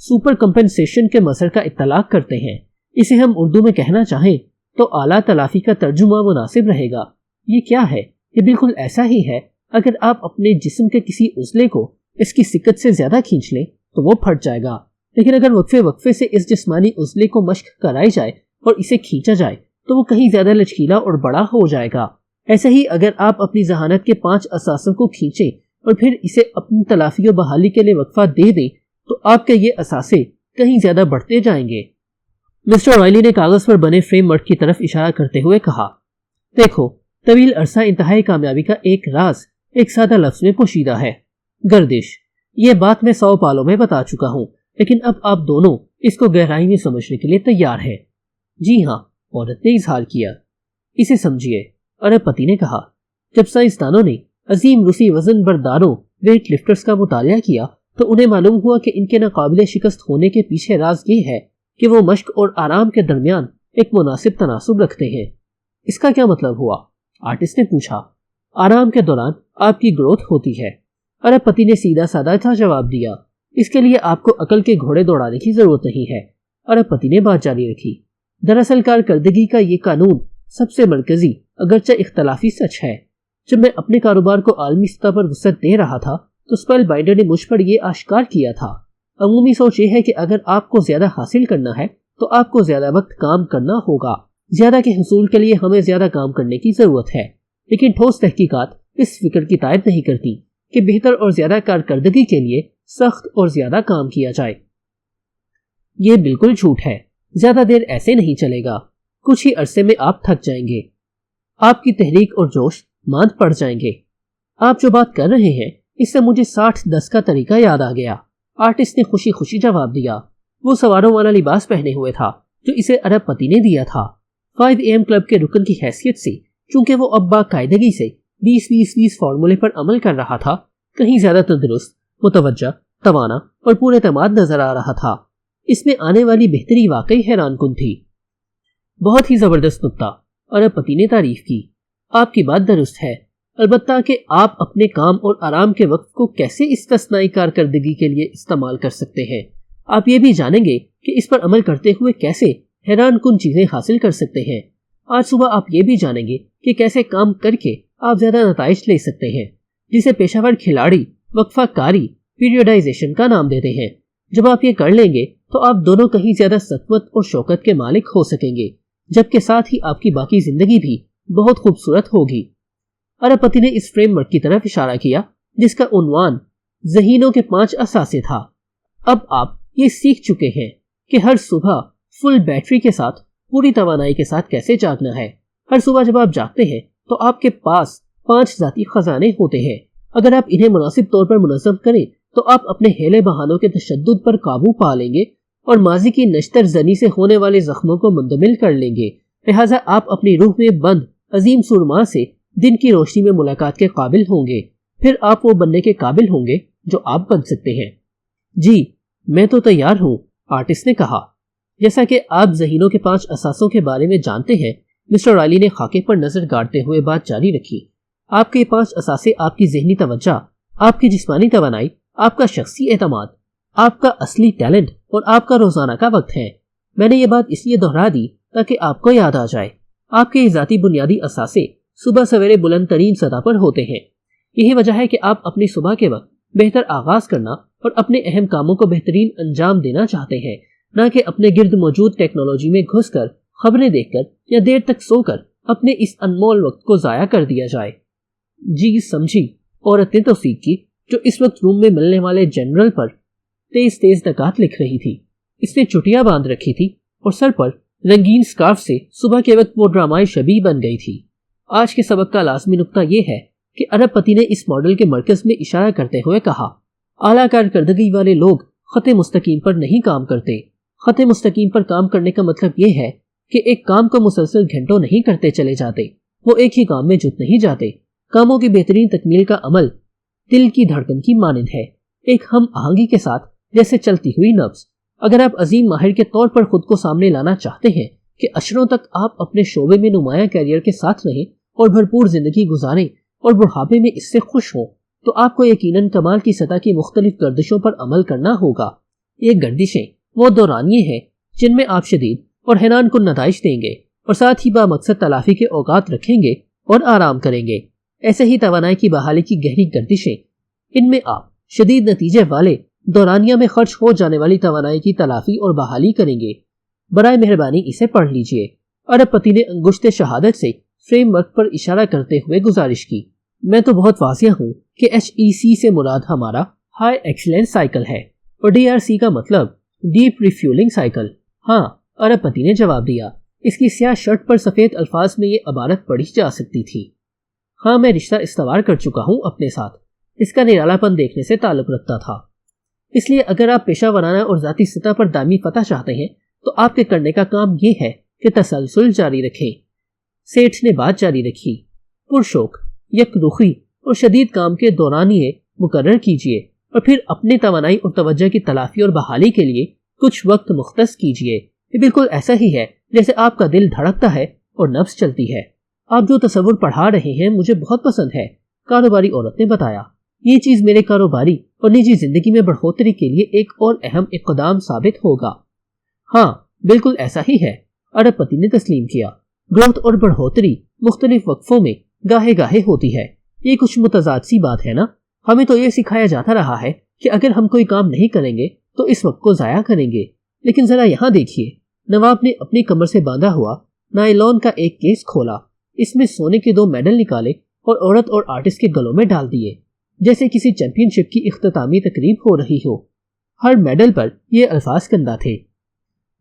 Super compensation کے مصر کا اطلاق کرتے ہیں. اسے ہم اردو میں کہنا چاہیں تو اعلیٰ تلافی کا ترجمہ مناسب رہے گا. یہ کیا ہے؟ یہ بالکل ایسا ہی ہے اگر آپ اپنے جسم کے کسی عضلے کو اس کی سکت سے زیادہ کھینچ لیں تو وہ پھٹ جائے گا، لیکن اگر وقفے سے اس جسمانی عضلے کو مشق کرائی جائے اور اسے کھینچا جائے تو وہ کہیں زیادہ لچکیلا اور بڑا ہو جائے گا. ایسے ہی اگر آپ اپنی ذہانت کے 5 اثاثوں کو کھینچیں اور پھر اسے اپنی تلافی و بحالی کے لیے وقفہ دے دیں تو آپ کے یہ اثاثے کہیں زیادہ بڑھتے جائیں گے. مسٹر رائلی نے کاغذ پر بنے فریم ورک کی طرف اشارہ کرتے ہوئے کہا، دیکھو، طویل عرصہ انتہائی کامیابی کا ایک راز ایک سادہ لفظ میں پوشیدہ ہے، گردش. یہ بات میں 100 پالوں میں بتا چکا ہوں، لیکن اب آپ دونوں اس کو گہرائی میں سمجھنے کے لیے تیار ہیں. جی ہاں، عورت نے اظہار کیا. اسے سمجھیے، ارب پتی نے کہا. جب سائنسدانوں نے عظیم روسی وزن برداروں ویٹ لفٹرز کا مطالعہ کیا تو انہیں معلوم ہوا کہ ان کے ناقابل شکست ہونے کے پیچھے راز یہ ہے کہ وہ مشق اور آرام کے درمیان ایک مناسب تناسب رکھتے ہیں. اس کا کیا مطلب ہوا؟ آرٹسٹ نے پوچھا. آرام کے دوران آپ کی گروتھ ہوتی ہے. ارب پتی نے سیدھا سادہ تھا جواب دیا. اس کے لیے آپ کو عقل کے گھوڑے دوڑانے کی ضرورت نہیں ہے. ارب پتی نے بات جاری رکھی. دراصل کارکردگی کا یہ قانون سب سے مرکزی اگرچہ اختلافی سچ ہے. جب میں اپنے کاروبار کو عالمی سطح پر وسعت دے رہا تھا تو اسپیل بائنڈر نے مجھ پر یہ آشکار کیا تھا. عمومی سوچ یہ ہے کہ اگر آپ کو زیادہ حاصل کرنا ہے تو آپ کو زیادہ وقت کام کرنا ہوگا. زیادہ کے حصول کے لیے ہمیں زیادہ کام کرنے کی ضرورت ہے، لیکن ٹھوس تحقیقات اس فکر کی تائید نہیں کرتی کہ بہتر اور زیادہ کارکردگی کے لیے سخت اور زیادہ کام کیا جائے. یہ بالکل جھوٹ ہے. زیادہ دیر ایسے نہیں چلے گا. کچھ ہی عرصے میں آپ تھک جائیں گے. آپ کی تحریک اور جوش ماند پڑ جائیں گے. آپ جو بات کر رہے ہیں اس سے مجھے 60-10 کا طریقہ یاد آ گیا. آرٹسٹ نے خوشی خوشی جواب دیا. وہ سواروں والا لباس پہنے ہوئے تھا جو اسے ارب پتی نے دیا تھا. 5 AM کلب کے رکن کی حیثیت سے چونکہ وہ اب باقاعدگی سے 20-20-20 فارمولے پر عمل کر رہا تھا، کہیں زیادہ تندرست، متوجہ، توانا اور پورے اعتماد نظر آ رہا تھا. اس میں آنے والی بہتری واقعی حیران کن تھی. بہت ہی زبردست نکتہ، ارب پتی نے تعریف کی. آپ کی بات درست ہے، البتہ کہ آپ اپنے کام اور آرام کے وقت کو کیسے استثنائی کارکردگی کے لیے استعمال کر سکتے ہیں. آپ یہ بھی جانیں گے کہ اس پر عمل کرتے ہوئے کیسے حیران کن چیزیں حاصل کر سکتے ہیں. آج صبح آپ یہ بھی جانیں گے کہ کیسے کام کر کے آپ زیادہ نتائج لے سکتے ہیں، جسے پیشہ ور کھلاڑی وقفہ کاری پیریوڈائزیشن کا نام دیتے ہیں. جب آپ یہ کر لیں گے تو آپ دونوں کہیں زیادہ سطوت اور شوکت کے مالک ہو سکیں گے، جبکہ ساتھ ہی آپ کی باقی زندگی بھی بہت خوبصورت ہوگی. ارب پتی نے اس فریم ورک کی طرف اشارہ کیا جس کا عنوان ذہینوں کے 5 اثاثے تھا. اب آپ یہ سیکھ چکے ہیں کہ ہر صبح فل بیٹری کے ساتھ، پوری توانائی کے ساتھ کیسے جاگنا ہے. ہر صبح جب آپ جاگتے ہیں تو آپ کے پاس 5 ذاتی خزانے ہوتے ہیں. اگر آپ انہیں مناسب طور پر منظم کریں تو آپ اپنے ہیلے بہانوں کے تشدد پر قابو پا لیں گے اور ماضی کی نشتر زنی سے ہونے والے زخموں کو مندمل کر لیں گے. لہٰذا آپ اپنی روح میں بند عظیم سرما سے دن کی روشنی میں ملاقات کے قابل ہوں گے. پھر آپ وہ بننے کے قابل ہوں گے جو آپ بن سکتے ہیں. جی میں تو تیار ہوں، آرٹسٹ نے کہا. جیسا کہ آپ ذہینوں کے 5 اثاثوں کے بارے میں جانتے ہیں، مسٹر رائلی نے خاکے پر نظر گاڑتے ہوئے بات جاری رکھی. آپ کے 5 اثاثے آپ کی ذہنی توجہ، آپ کی جسمانی توانائی، آپ کا شخصی اعتماد، آپ کا اصلی ٹیلنٹ اور آپ کا روزانہ کا وقت ہے. میں نے یہ بات اس لیے دہرا دی تاکہ آپ کو یاد آ جائے. آپ کے ذاتی بنیادی اثاثے صبح سویرے بلند ترین سطح پر ہوتے ہیں. یہی وجہ ہے کہ آپ اپنی صبح کے وقت بہتر آغاز کرنا اور اپنے اہم کاموں کو بہترین انجام دینا چاہتے ہیں، نہ کہ اپنے گرد موجود ٹیکنالوجی میں گھس کر، خبریں دیکھ کر یا دیر تک سو کر اپنے اس انمول وقت کو ضائع کر دیا جائے. جی سمجھی، عورت نے توثیق کی، جو اس وقت روم میں ملنے والے جنرل پر تیز تیز نکات لکھ رہی تھی. اس نے چٹیاں باندھ رکھی تھی اور سر پر رنگین سکارف سے صبح کے وقت وہ ڈرامائی شبیہ بن گئی تھی. آج کے سبق کا لازمی نقطہ یہ ہے کہ ارب پتی نے اس ماڈل کے مرکز میں اشارہ کرتے ہوئے کہا، اعلیٰ کارکردگی والے لوگ خط مستقیم پر نہیں کام کرتے. خط مستقیم پر کام کرنے کا مطلب یہ ہے کہ ایک کام کو مسلسل گھنٹوں نہیں کرتے چلے جاتے، وہ ایک ہی کام میں جت نہیں جاتے. کاموں کی بہترین تکمیل کا عمل دل کی دھڑکن کی مانند ہے، ایک ہم آہنگی کے ساتھ جیسے چلتی ہوئی نبض. اگر آپ عظیم ماہر کے طور پر خود کو سامنے لانا چاہتے ہیں کہ اشروں تک آپ اپنے شعبے میں نمایاں کیریئر کے ساتھ رہیں اور بھرپور زندگی گزاریں اور بڑھاپے میں اس سے خوش ہوں، تو آپ کو یقیناً کمال کی سطح کی مختلف گردشوں پر عمل کرنا ہوگا. یہ گردشیں وہ دورانیے ہیں جن میں آپ شدید اور حیران کن نتائج دیں گے اور ساتھ ہی بامقصد تلافی کے اوقات رکھیں گے اور آرام کریں گے۔ ایسے ہی توانائی کی بحالی کی گہری گردشیں، ان میں آپ شدید نتیجے والے دورانیہ میں خرچ ہو جانے والی توانائی کی تلافی اور بحالی کریں گے۔ برائے مہربانی اسے پڑھ لیجئے۔ ارب پتی نے انگشت شہادت سے فریم ورک پر اشارہ کرتے ہوئے گزارش کی۔ میں تو بہت واضح ہوں کہ HEC سے مراد ہمارا ہائی ایکسیلنس سائیکل ہے اور DRC کا مطلب ڈیپ ریفیولنگ سائیکل۔ ہاں، ارب پتی نے جواب دیا۔ اس کی سیاہ شرٹ پر سفید الفاظ میں یہ عبارت پڑھی جا سکتی تھی۔ ہاں، میں رشتہ استوار کر چکا ہوں اپنے ساتھ۔ اس کا نرالا پن دیکھنے سے تعلق رکھتا تھا۔ اس لیے اگر آپ پیشہ ورانہ اور ذاتی سطح پر دائمی فتح چاہتے ہیں تو آپ کے کرنے کا کام یہ ہے کہ تسلسل جاری رکھیں۔ سیٹھ نے بات جاری رکھی۔ پرشوق، یک رخی اور شدید کام کے دورانیے مقرر کیجئے اور پھر اپنی توانائی اور توجہ کی تلافی اور بحالی کے لیے کچھ وقت مختص کیجئے۔ یہ بالکل ایسا ہی ہے جیسے آپ کا دل دھڑکتا ہے اور نفس چلتی ہے۔ آپ جو تصور پڑھا رہے ہیں مجھے بہت پسند ہے، کاروباری عورت نے بتایا۔ یہ چیز میرے کاروباری اور نجی زندگی میں بڑھوتری کے لیے ایک اور اہم اقدام ثابت ہوگا۔ ہاں، بالکل ایسا ہی ہے، ارب پتی نے تسلیم کیا۔ گروتھ اور بڑھوتری مختلف وقفوں میں گاہے گاہے ہوتی ہے۔ یہ کچھ متضاد سی بات ہے نا؟ ہمیں تو یہ سکھایا جاتا رہا ہے کہ اگر ہم کوئی کام نہیں کریں گے تو اس وقت کو ضائع کریں گے، لیکن ذرا یہاں دیکھیے۔ نواب نے اپنی کمر سے باندھا ہوا نائلون کا ایک کیس کھولا، اس میں سونے کے 2 میڈل نکالے اور عورت اور آرٹسٹ کے گلوں میں ڈال دیے، جیسے کسی چیمپئن شپ کی اختتامی تقریب ہو رہی ہو۔ ہر میڈل پر یہ الفاظ کندہ تھے: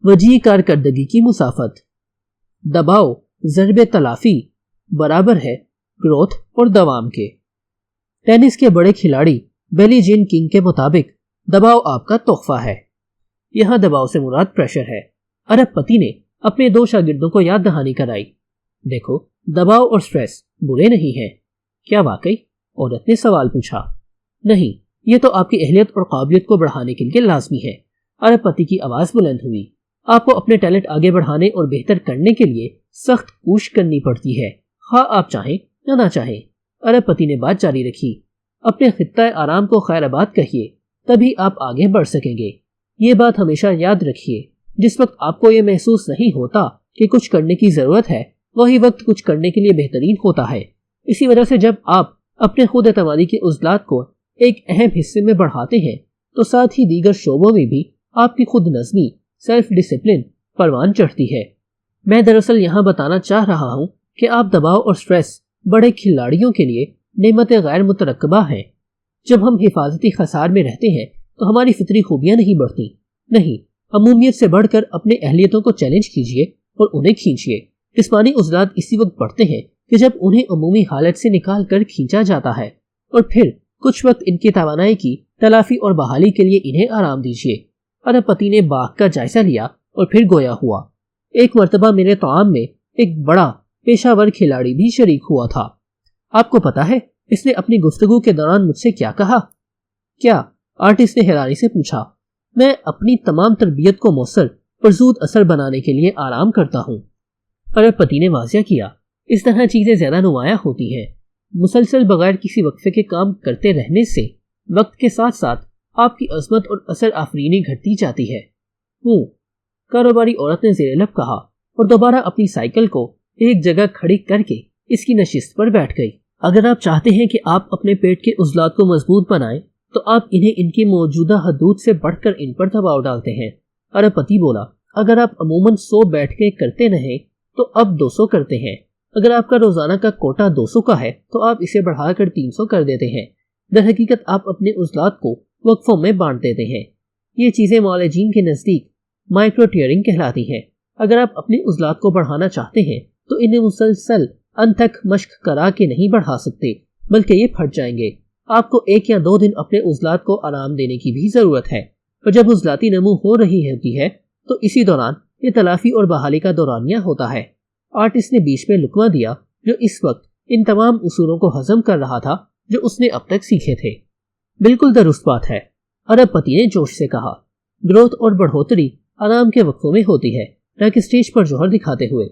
وجیح کارکردگی کی مسافت، دباؤ ضرب تلافی برابر ہے گروتھ اور دوام کے۔ ٹینس کے بڑے کھلاڑی بیلی جین کنگ کے مطابق دباؤ آپ کا تحفہ ہے۔ یہاں دباؤ سے مراد پریشر ہے۔ ارب پتی نے اپنے 2 شاگردوں کو یاد دہانی کرائی۔ دیکھو، دباؤ اور سٹریس برے نہیں ہیں۔ کیا واقعی؟ عورت نے سوال پوچھا۔ نہیں، یہ تو آپ کی اہلیت اور قابلیت کو بڑھانے کے لیے لازمی ہے۔ ارب پتی کی آواز بلند ہوئی۔ آپ کو اپنے ٹیلنٹ آگے بڑھانے اور بہتر کرنے کے لیے سخت کوشش کرنی پڑتی ہے، خواہ آپ چاہیں یا نہ چاہیں۔ ارب پتی نے بات جاری رکھی۔ اپنے خطہ آرام کو خیر آباد کہیے، تبھی آپ آگے بڑھ سکیں گے۔ یہ بات ہمیشہ یاد رکھیے، جس وقت آپ کو یہ محسوس نہیں ہوتا کہ کچھ کرنے کی ضرورت ہے، وہی وقت کچھ کرنے کے لیے بہترین ہوتا ہے۔ اسی وجہ سے جب آپ اپنے خود اعتمادی کے عضلات کو ایک اہم حصے میں بڑھاتے ہیں تو ساتھ ہی دیگر شعبوں میں بھی آپ کی خود نظمی، سیلف ڈسپلن پروان چڑھتی ہے۔ میں دراصل یہاں بتانا چاہ رہا ہوں کہ آپ دباؤ اور سٹریس بڑے کھلاڑیوں کے لیے نعمت غیر مترقبہ ہیں۔ جب ہم حفاظتی خسار میں رہتے ہیں تو ہماری فطری خوبیاں نہیں بڑھتی۔ نہیں، عمومیت سے بڑھ کر اپنے اہلیتوں کو چیلنج کیجئے اور انہیں کھینچیے۔ جسمانی عضلات اسی وقت بڑھتے ہیں کہ جب انہیں عمومی حالت سے نکال کر کھینچا جاتا ہے، اور پھر کچھ وقت ان کی توانائی کی تلافی اور بحالی کے لیے انہیں آرام دیجیے۔ ارب پتی نے باغ کا جائزہ لیا اور پھر گویا ہوا۔ ایک مرتبہ میرے طعام میں ایک بڑا پیشہ ور کھلاڑی بھی شریک ہوا تھا۔ آپ کو پتا ہے اس نے اپنی گفتگو کے دوران مجھ سے کیا کہا؟ کیا؟ آرٹسٹ نے حیرانی سے پوچھا۔ میں اپنی تمام تربیت کو مؤثر اور زود اثر بنانے کے لیے آرام کرتا ہوں، ارب پتی نے واضح کیا۔ اس طرح چیزیں زیادہ نمایاں ہوتی ہیں۔ مسلسل بغیر کسی وقفے کے کام کرتے رہنے سے وقت کے ساتھ ساتھ آپ کی عظمت اور اثر آفرینی گھٹتی جاتی ہے۔ کاروباری عورت نے زیر لب کہا اور دوبارہ اپنی سائیکل کو ایک جگہ کھڑی کر کے اس کی نشست پر بیٹھ گئی۔ اگر آپ چاہتے ہیں کہ آپ اپنے پیٹ کے عضلات کو مضبوط بنائیں تو آپ انہیں ان کی موجودہ حدود سے بڑھ کر ان پر دباؤ ڈالتے ہیں، ارب پتی بولا۔ اگر آپ عموماً 100 بیٹھ کے کرتے رہیں تو اب 200 کرتے ہیں۔ اگر آپ کا روزانہ کا کوٹا 200 کا ہے تو آپ اسے بڑھا کر 300 کر دیتے ہیں۔ در حقیقت آپ اپنے عضلات کو وقفوں میں بانٹ دیتے ہیں۔ یہ چیزیں معالجین کے نزدیک مائکرو ٹیئرنگ کہلاتی ہیں۔ اگر آپ اپنے عضلات کو بڑھانا چاہتے ہیں تو انہیں مسلسل انتھک مشق کرا کے نہیں بڑھا سکتے، بلکہ یہ پھٹ جائیں گے۔ آپ کو 1 یا 2 دن اپنے عضلات کو آرام دینے کی بھی ضرورت ہے، اور جب عضلاتی نمو ہو رہی ہوتی ہے تو اسی دوران یہ تلافی اور بحالی کا دورانیہ ہوتا ہے۔ آرٹسٹ نے بیچ میں لقمہ دیا جو اس وقت ان تمام اصولوں کو ہضم کر رہا تھا جو اس نے اب تک سیکھے تھے۔ بالکل درست بات ہے، ارب پتی نے جوش سے کہا۔ گروتھ اور بڑھوتری آرام کے وقفوں میں ہوتی ہے، نہ کہ اسٹیج پر جوہر دکھاتے ہوئے۔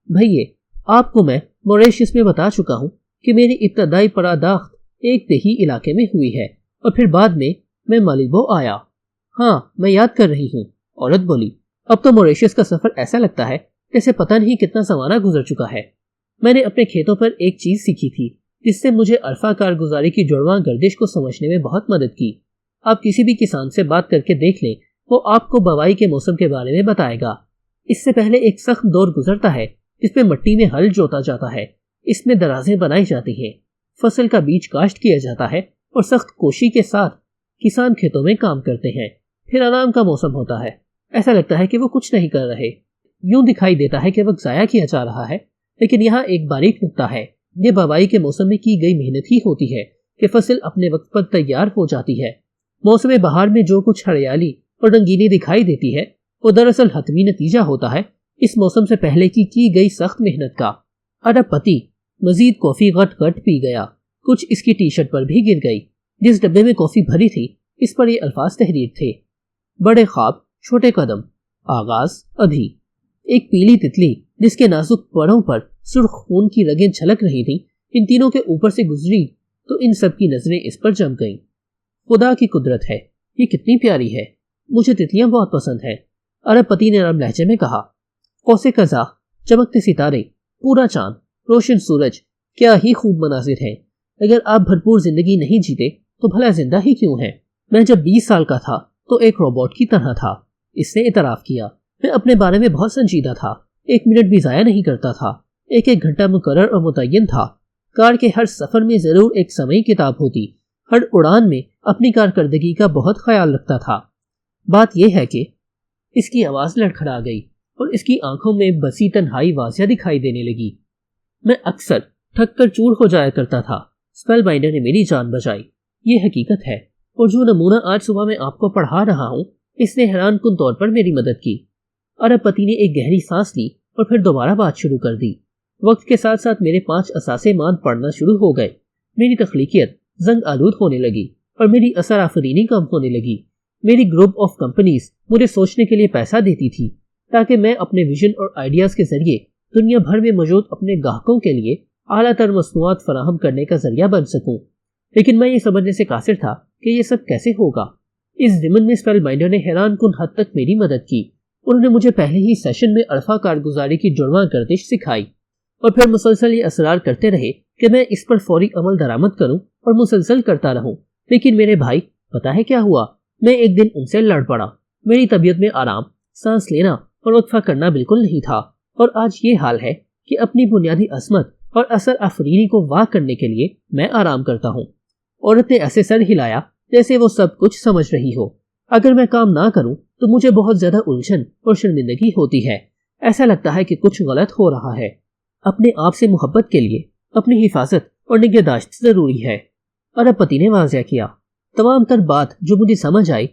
بھئیے، آپ کو میں موریشیس میں بتا چکا ہوں کہ میری ابتدائی پراداخت ایک دیہی علاقے میں ہوئی ہے اور پھر بعد میں مالیبو آیا۔ ہاں میں یاد کر رہی ہوں، عورت بولی۔ اب تو موریشیس کا سفر ایسا لگتا ہے جیسے پتہ نہیں کتنا زمانہ گزر چکا ہے۔ میں نے اپنے کھیتوں پر ایک چیز سیکھی تھی جس سے مجھے عرفہ کارگزاری کی جڑواں گردش کو سمجھنے میں بہت مدد کی۔ آپ کسی بھی کسان سے بات کر کے دیکھ لیں، وہ آپ کو بوائی کے موسم کے بارے میں بتائے گا۔ اس سے پہلے ایک سخت دور گزرتا ہے جس میں مٹی میں ہل جوتا جاتا ہے، اس میں درازیں بنائی جاتی ہیں، فصل کا بیج کاشت کیا جاتا ہے اور سخت کوشی کے ساتھ کسان کھیتوں میں کام کرتے ہیں۔ پھر آرام کا موسم ہوتا ہے، ایسا لگتا ہے کہ وہ کچھ نہیں کر رہے، یوں دکھائی دیتا ہے کہ وقت ضائع کیا جا رہا ہے۔ لیکن یہاں ایک باریک نکتہ ہے، یہ بوائی کے موسم میں کی گئی محنت ہی ہوتی ہے کہ فصل اپنے وقت پر تیار ہو جاتی ہے۔ موسم بہار میں جو کچھ ہریالی اور رنگینی دکھائی دیتی ہے وہ دراصل حتمی نتیجہ ہوتا ہے اس موسم سے پہلے کی گئی سخت محنت کا۔ ارب پتی مزید کافی غٹ غٹ پی گیا، کچھ اس کی ٹی شرٹ پر بھی گر گئی۔ جس ڈبے میں کافی بھری تھی اس پر یہ الفاظ تحریر تھے: بڑے خواب چھوٹے قدم، آغاز ابھی۔ ایک پیلی تتلی جس کے نازک پروں پر سرخ خون کی رگیں جھلک رہی تھیں ان تینوں کے اوپر سے گزری تو ان سب کی نظریں اس پر جم گئیں۔ خدا کی قدرت ہے، یہ کتنی پیاری ہے، مجھے تتلیاں بہت پسند ہیں، ارب پتی نے نرم لہجے میں کہا۔ قوس قزح، چمکتے ستارے، پورا چاند، روشن سورج، کیا ہی خوب مناظر ہیں۔ اگر آپ بھرپور زندگی نہیں جیتے تو بھلا زندہ ہی کیوں ہیں؟ میں جب 20 سال کا تھا تو ایک روبوٹ کی طرح تھا، اس نے اعتراف کیا۔ میں اپنے بارے میں بہت سنجیدہ تھا، 1 منٹ بھی ضائع نہیں کرتا تھا، 1 گھنٹہ مقرر اور متعین تھا۔ کار کے ہر سفر میں ضرور ایک سمعی کتاب ہوتی، ہر اڑان میں اپنی کارکردگی کا بہت خیال رکھتا تھا۔ بات یہ ہے کہ اس کی آواز لڑکھڑا گئی اور اس کی آنکھوں میں بسی تنہائی واضح دکھائی دینے لگی۔ میں اکثر تھک کر چور ہو جایا کرتا تھا، اسپیل بائنڈر نے میری جان بچائی، یہ حقیقت ہے، اور جو نمونہ آج صبح میں آپ کو پڑھا رہا ہوں اس نے حیران کن طور پر میری مدد کی۔ ارب پتی نے ایک گہری سانس لی اور پھر دوبارہ بات شروع کر دی۔ وقت کے ساتھ ساتھ میرے 5 اثاثے مان پڑنا شروع ہو گئے، میری تخلیقیت زنگ آلود ہونے لگی اور میری اثر آفرینی کم ہونے لگی۔ میری گروپ آف کمپنیز مجھے سوچنے کے لیے پیسہ دیتی تھی تاکہ میں اپنے ویژن اور آئیڈیاز کے ذریعے دنیا بھر میں موجود اپنے گاہکوں کے لیے اعلیٰ تر مصنوعات فراہم کرنے کا ذریعہ بن سکوں۔ لیکن میں یہ سمجھنے سے قاصر تھا کہ یہ سب کیسے ہوگا۔ اس ضمن میں اسپیل بائنڈر نے حیران کن حد تک میری مدد کی۔ انہوں نے مجھے پہلے ہی سیشن میں عرفہ کارگزاری کی جڑواں گردش سکھائی اور پھر مسلسل یہ اصرار کرتے رہے کہ میں اس پر فوری عمل درآمد کروں اور مسلسل کرتا رہوں۔ لیکن میرے بھائی، پتہ ہے کیا ہوا؟ میں ایک دن ان سے لڑ پڑا۔ میری طبیعت میں آرام، سانس لینا اور وقفہ کرنا بالکل نہیں تھا، اور آج یہ حال ہے کہ اپنی بنیادی عظمت اور اثر آفرینی کو واہ کرنے کے لیے میں آرام کرتا ہوں۔ عورت نے ایسے سر ہلایا جیسے وہ سب کچھ سمجھ رہی ہو۔ اگر میں کام نہ کروں تو مجھے بہت زیادہ الجھن اور شرمندگی ہوتی ہے، ایسا لگتا ہے کہ کچھ غلط ہو رہا ہے۔ اپنے آپ سے محبت کے لیے اپنی حفاظت اور نگہداشت ضروری ہے، ارب پتی نے واضح کیا۔ تمام تر بات جو مجھے سمجھ آئی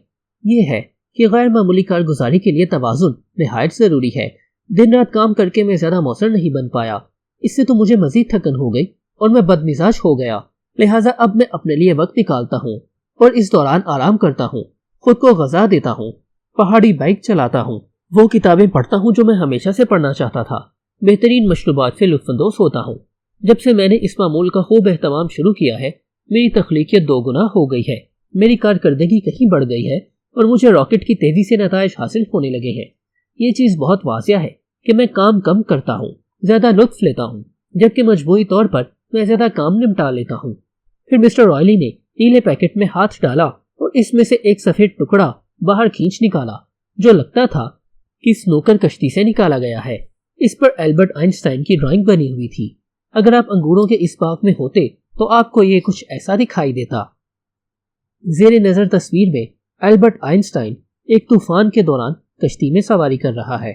یہ ہے کہ غیر معمولی کارگزاری کے لیے توازن نہایت ضروری ہے۔ دن رات کام کر کے میں زیادہ موثر نہیں بن پایا، اس سے تو مجھے مزید تھکن ہو گئی اور میں بد مزاج ہو گیا۔ لہٰذا اب میں اپنے لیے وقت نکالتا ہوں اور اس دوران آرام کرتا ہوں، خود کو غذا دیتا ہوں، پہاڑی بائک چلاتا ہوں، وہ کتابیں پڑھتا ہوں جو میں ہمیشہ سے پڑھنا چاہتا تھا، بہترین مشروبات سے لطف اندوز ہوتا ہوں۔ جب سے میں نے اس معمول کا خوب اہتمام شروع کیا ہے میری تخلیقیت 2 گنا ہو گئی ہے، میری کارکردگی کہیں بڑھ گئی ہے اور مجھے راکٹ کی تیزی سے نتائج حاصل ہونے لگے ہیں۔ یہ چیز بہت واضح ہے کہ میں کام کم کرتا ہوں، زیادہ لطف لیتا ہوں، جبکہ مجموعی طور پر میں زیادہ کام نمٹا لیتا ہوں۔ پھر مسٹر رائلی نے نیلے پیکٹ میں ہاتھ ڈالا اور اس میں سے ایک سفید ٹکڑا باہر کھینچ نکالا جو لگتا تھا کہ سنوکر کشتی سے نکالا گیا ہے۔ اس پر البرٹ آئنسٹائن کی ڈرائنگ بنی ہوئی تھی۔ اگر آپ انگوروں کے اس باغ میں ہوتے تو آپ کو یہ کچھ ایسا دکھائی دیتا۔ زیر نظر تصویر میں البرٹ آئنسٹائن ایک طوفان کے دوران کشتی میں سواری کر رہا ہے۔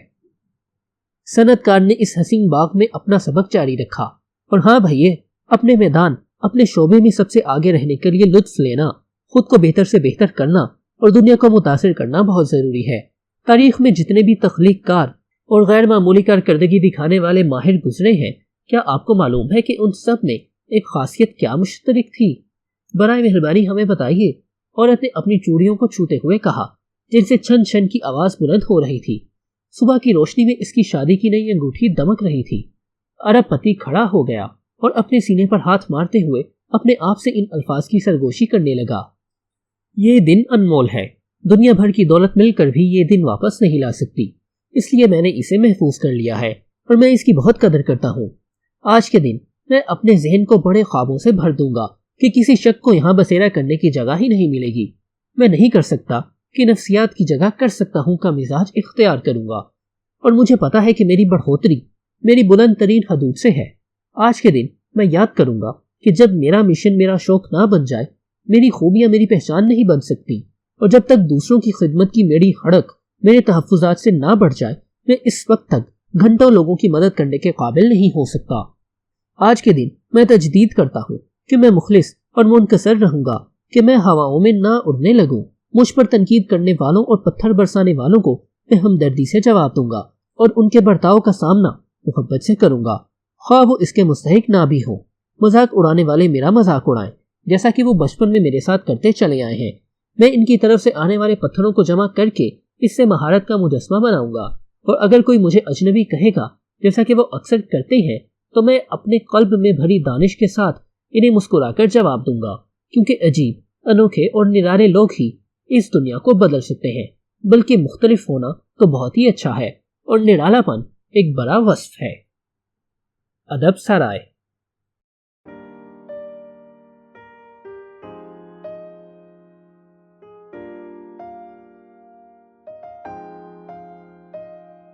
صنعت کار نے اس حسین باغ میں اپنا سبق جاری رکھا، اور ہاں بھائیے، اپنے میدان، اپنے شعبے میں سب سے آگے رہنے کے لیے لطف لینا، خود کو بہتر سے بہتر کرنا اور دنیا کو متاثر کرنا بہت ضروری ہے۔ تاریخ میں جتنے بھی تخلیق کار اور غیر معمولی کارکردگی دکھانے والے ماہر گزرے ہیں، کیا آپ کو معلوم ہے کہ ان سب میں ایک خاصیت کیا مشترک تھی؟ برائے مہربانی ہمیں بتائیے، عورت نے اپنی چوڑیوں کو چھوتے ہوئے کہا جن سے چھن چھن کی آواز بلند ہو رہی تھی۔ صبح کی روشنی میں اس کی شادی کی نئی انگوٹھی دمک رہی تھی۔ ارب پتی کھڑا ہو گیا اور اپنے سینے پر ہاتھ مارتے ہوئے اپنے آپ سے ان الفاظ کی سرگوشی کرنے لگا۔ یہ دن انمول ہے، دنیا بھر کی دولت مل کر بھی یہ دن واپس نہیں لا سکتی، اس لیے میں نے اسے محفوظ کر لیا ہے اور میں اس کی بہت قدر کرتا ہوں۔ آج کے دن میں اپنے ذہن کو بڑے خوابوں سے بھر دوں گا کہ کسی شک کو یہاں بسیرا کرنے کی جگہ ہی نہیں ملے گی۔ میں نہیں کر سکتا کہ نفسیات کی جگہ کر سکتا ہوں کا مزاج اختیار کروں گا، اور مجھے پتا ہے کہ میری بڑھوتری میری بلند ترین حدود سے ہے۔ آج کے دن میں یاد کروں گا کہ جب میرا مشن میرا شوق نہ بن جائے، میری خوبیاں میری پہچان نہیں بن سکتی، اور جب تک دوسروں کی خدمت کی میری ہڑک میرے تحفظات سے نہ بڑھ جائے، میں اس وقت تک گھنٹوں لوگوں کی مدد کرنے کے قابل نہیں ہو سکتا۔ آج کے دن میں تجدید کرتا ہوں کہ میں مخلص اور منکسر رہوں گا، کہ میں ہواؤں میں نہ اڑنے لگوں۔ مجھ پر تنقید کرنے والوں اور پتھر برسانے والوں کو میں ہمدردی سے جواب دوں گا اور ان کے برتاؤ کا سامنا محبت سے کروں گا، خواہ وہ اس کے مستحق نہ بھی ہوں۔ مذاق اڑانے والے میرا مذاق اڑائیں، جیسا کہ وہ بچپن میں میرے ساتھ کرتے چلے آئے ہیں۔ میں ان کی طرف سے آنے والے پتھروں کو جمع کر کے اس سے مہارت کا مجسمہ بناؤں گا، اور اگر کوئی مجھے اجنبی کہے گا، جیسا کہ وہ اکثر کرتے ہیں، تو میں اپنے قلب میں بھری دانش کے ساتھ انہیں مسکرا کر جواب دوں گا، کیونکہ عجیب، انوکھے اور نرالے لوگ ہی اس دنیا کو بدل سکتے ہیں، بلکہ مختلف ہونا تو بہت ہی اچھا ہے، اور نرالا پن ایک بڑا وصف ہے۔ ادب سرائے۔